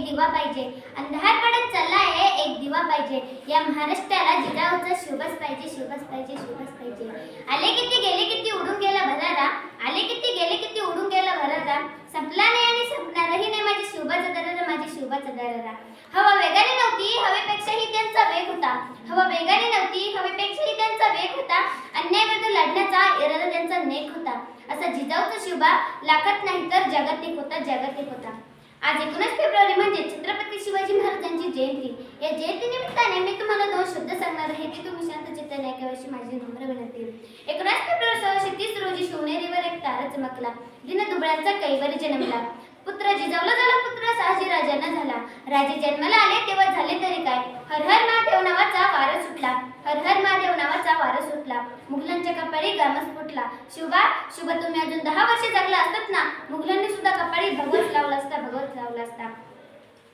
दिवा पाहिजे, अंधार पडत चाललाय एक दिवा पाहिजे, या महाराष्ट्राला जिजाऊचा शुभच पाहिजे, शुभच पाहिजे, शुभच पाहिजे. आले किती गेले किती उडून गेला भरारा, आले किती गेले किती उडून गेला भरारा, संपला नाही आणि संपणारही नाही माझी शुभाचा दरारा, माझी शुभाचा दरारा. हवा वेगाने नव्हती, हवेपेक्षाही त्यांचा वेग होता, हवा वेगाने नव्हती, हवेपेक्षाही त्यांचा वेग होता, अन्यायाविरुद्ध लढण्याचा इरादा त्यांचा नेक होता. असा जिजाऊचा शुभा लाखात नाही तर जगात एक होता, जगात एक होता. आज 19 फेब्रुवारी म्हणजे छत्रपती शिवाजी महाराजांची जयंती. या जयंतीनिमित्ताने मी तुम्हाला 2 शब्द सांगणार आहे, ते तुम्ही शांत चित्ताने ऐकावेशी माझी नम्र विनंती. 19 फेब्रुवारी 1630 रोजी शिवनेरीवर एक तारा चमकला, दिनदुबळ्यांचा कैवारी जन्मला. पुत्र जिजाऊला झाला, पुत्र शहाजी राजांना झाला. राजे जन्माला आले तेव्हा झाले तरी काय, हर हर महादेव नावाचा वारा सुटला, हर हर महादेव नावाचा वारा सुटला. मुघलांच्या कपाळी गामच फुटला. शुभा शुभ तुम्ही अजून 10 वर्षे जगला असतात ना, मुघलांनी सुद्धा कपाळी भगवत लावला असता, भगवत लावला असता.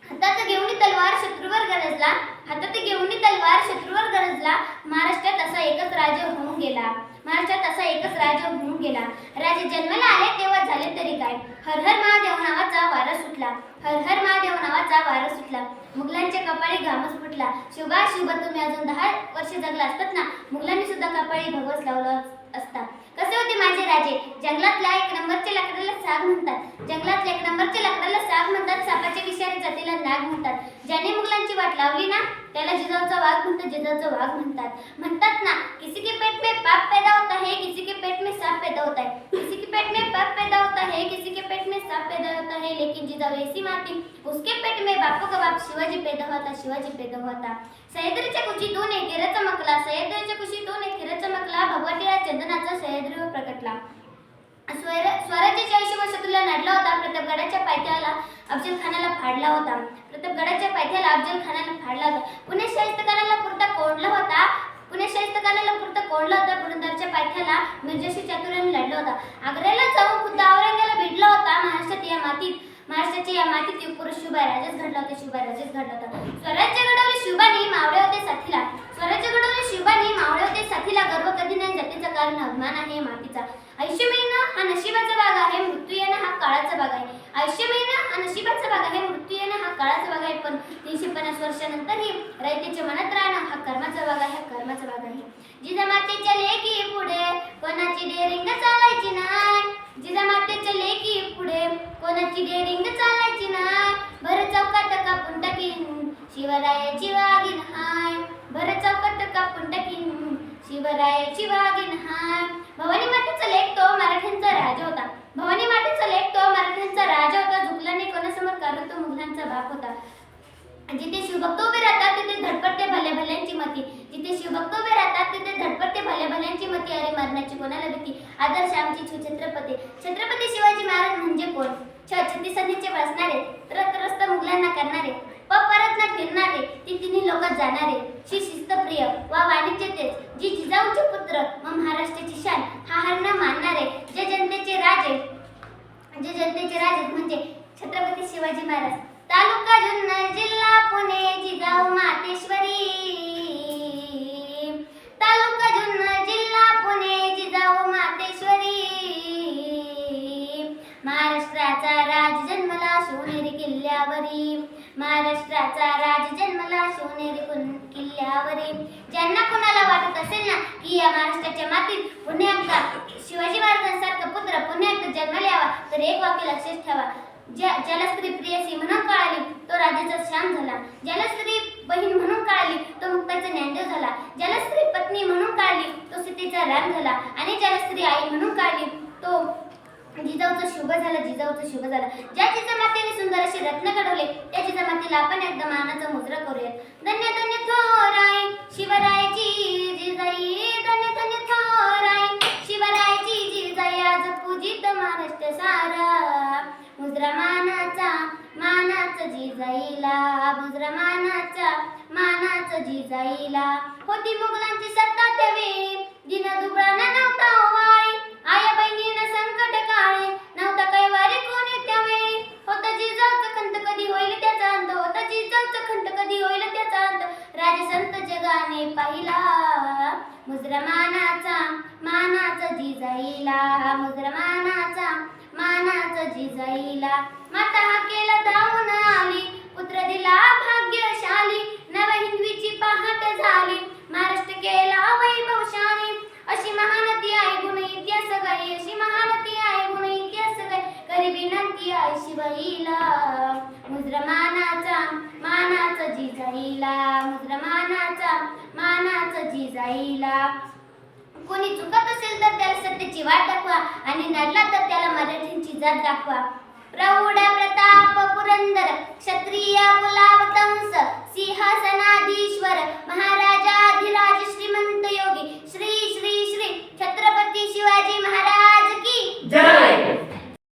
हातात घेऊन तलवार शत्रूवर गरजला, हातात घेऊन तलवार शत्रूवर गरजला. महाराष्ट्रात असा एकच राजा होऊन गेला, महाराष्ट्रात असा एकच राजा होऊन गेला. राजे जन्माला आले तेव्हा झाले तरी काय, हर हर महादेव नावाचा वारा सुटला, हर हर महादेव नावाचा वारा सुटला. मुघलांच्या कपाळी घामच फुटला. शुभा शुभ तुम्ही अजून 10 वर्षे जगला असतात ना, मुघलांनी सुद्धा कपाळी भगवत लावला असता. कसे होते माझे राजे, जंगलातल्या 1 नंबरच्या लाकडाला साग म्हणतात, जंगलातल्या 1 नंबरच्या लाकडाला साग म्हणतात, सापाच्या विषारी जातीला नाग म्हणतात. ज्याने मुघलांची वाट लावली ना, त्याला जिजाऊचा वाघ म्हणतात, जिजाऊचा वाघ म्हणतात. म्हणतात ना, किसी के पेट में पाप पैदा होता है, किसी के पेट में सांप पैदा होता है, किसी के पेट में पाप पैदा होता है, किसी के पेट में सांप पैदा होता है, लेकिन जिजाऊ ऐसी माँ थी, उसके पेट में बापू का बाप शिवाजी पैदा हुआ था, शिवाजी पैदा हुआ था. सह्याद्रीच्या कुशीतून एक हिरा चमकला, सह्याद्रीच्या कुशीतून एक हिरा चमकला, भगवतीला चंदनाचा सह्याद्रीवर प्रकटला. स्वराज्याच्या 80 वर्षातला नडला होता, प्रतापगडाच्या पायथ्याला अफजल खानाला फाडला होता, प्रतापगडाच्या पायथ्याला अफजल खानाला फाडला होता. पुणे शाहिस्तखानाला पुरता कोंडला होता, पुणे शाहिस्तखानाला पुरता कोंडला होता. पुरंदरच्या पायथ्याला मिर्जाशी चातुर्याने लढला होता. आग्र्याला जाऊन खुद्द औरंगाला भिडला होता. महाराष्ट्राच्या या मातीत एक पुरुष शुभा राजेच घडला होता, शुभा राजेच घडला होता. स्वराज्य घडवले शिवबानी, मावळे होते साथीला, स्वराज्य घडवले शिवबानी, मावळे होते साथीला. गर्व कधी नाही जातीचा, कारण अभिमान आहे मातीचा. आयुष्य मिळणं हा नशिबाचा भाग आहे, मृत्यू येणं हा काळाचा भाग आहे. आयुष्य मिळणं हा नशिबाचा भाग आहे, मृत्यू येणं हा काळाचा भाग आहे. पण 350 वर्षानंतरही रयतेच्या मनात राहणं हा कर्माचा भाग आहे, कर्माचा भाग आहे. जिजामातेच्या लेकी पुढे कोणाची डेरिंग चालायची नाही, जिजामातेच्या लेकी पुढे कोणाची डेरिंग चालायची नाही. भर चौकात कापून टाकीन शिवरायाची वाघीण हाय, भर चौकात कापून टाकीन शिवरायाची वाघीण हाय. भवानी मातेचा लेक तो मराठ्यांचा राजा होता, भवानी मातेचा लेक तो मराठ्यांचा राजा होता. झुकला नाही कोणासमोर, कारण तो मुघलांचा बाप होता. जिथे शिवभक्त उभे राहतात तिथे धडपडते भल्या भल्यांची मती, जिथे शिवभक्त उभे राहतात तिथे धडपडते भल्या भल्यांची मती. अरे मरणाची कोणाला भीती, आदर्श आमची छत्रपती. छत्रपती शिवाजी महाराज म्हणजे कोण, 36 सदीचे बसणारे, त्रस्त मुघलांना करणारे, परत न फिरणारे, ती तिन्ही लोकात जाणारे, शिस्तप्रिय वा वाणिज्य तेज, जी जिजाऊचे पुत्र व महाराष्ट्राची शान, हा हरण मानणारे, जे जनतेचे राजे म्हणजे छत्रपती शिवाजी महाराज. तालुका जुन्नर, जिल्हा पुणे, जिजाऊ मातेश्वरी. तालुका जुन्नर, जिल्हा पुणे, जिजाऊ मातेश्वरी. महाराष्ट्राचा राज जन्मला शिवनेरी किल्ल्यावरी, महाराष्ट्राचा राज जन्मला शिवनेरी किल्ल्यावरी. ज्यांना कोणाला वाटत असेल ना की या महाराष्ट्राच्या मातीत पुन्हा एकदा शिवाजी महाराजांसारखा पुत्र पुन्हा एकदा जन्माला यावा, तर एक वाक्य लक्षात ठेवा, ज्याला स्त्री प्रियसी म्हणून कळाली तो राजाचा श्याम झाला, ज्याला स्त्री बहीण म्हणून कळाली तो मुक्ताचा ज्ञानदेव झाला, ज्याला स्त्री पत्नी म्हणून कळाली तो सीतेचा राम झाला, आणि ज्याला स्त्री आई म्हणून कळाली तो जिजाऊचा शुभ झाला, जिजाऊचा शुभ झाला. ज्या जिजामातेने सुंदर असे रत्न घडवले त्या जिजामातेला आपण एकदा मानाचा मुजरा करूयात. धन्य धन्य थोराई शिवरायाची जिजाई, धन्य धन्य थोराई शिवरायाची जिजाई. आज पूजित महाराष्ट्र सारा, मुजरा मानाचा जिजाईला, मुजरा मानाचा जिजाईला. होती मुघलांची सत्ता त्यावेळी, दिन दुबळाना नव्हता ओवाळी, आया बहिणीनं संकट काळे, नव्हता कैवारी कोणी त्यावेळी. होता जिजाऊचा खंत कधी होईल त्याचा अंत, होता जिजाऊचा खंत कधी होईल त्याचा अंत. राजसंत जगाने पाहिला, मुजरा मानाचा जिजाईला, मुजरा मानाचा जिजाईला. माता हाकेला धावून आली, पुत्र शिवईला मुद्रमानाचा मानाचा जिजाईला मुद्रमानाचा मानाचा जिजाईला कोणी चुकत असेल तर त्याला सत्याची वाट दाखवा आणि नडला तर त्याला मराठींची जात दाखवा. प्रौढ प्रताप पुरंदर क्षत्रिय कुलावतंस सिंहासनाधीश्वर महाराज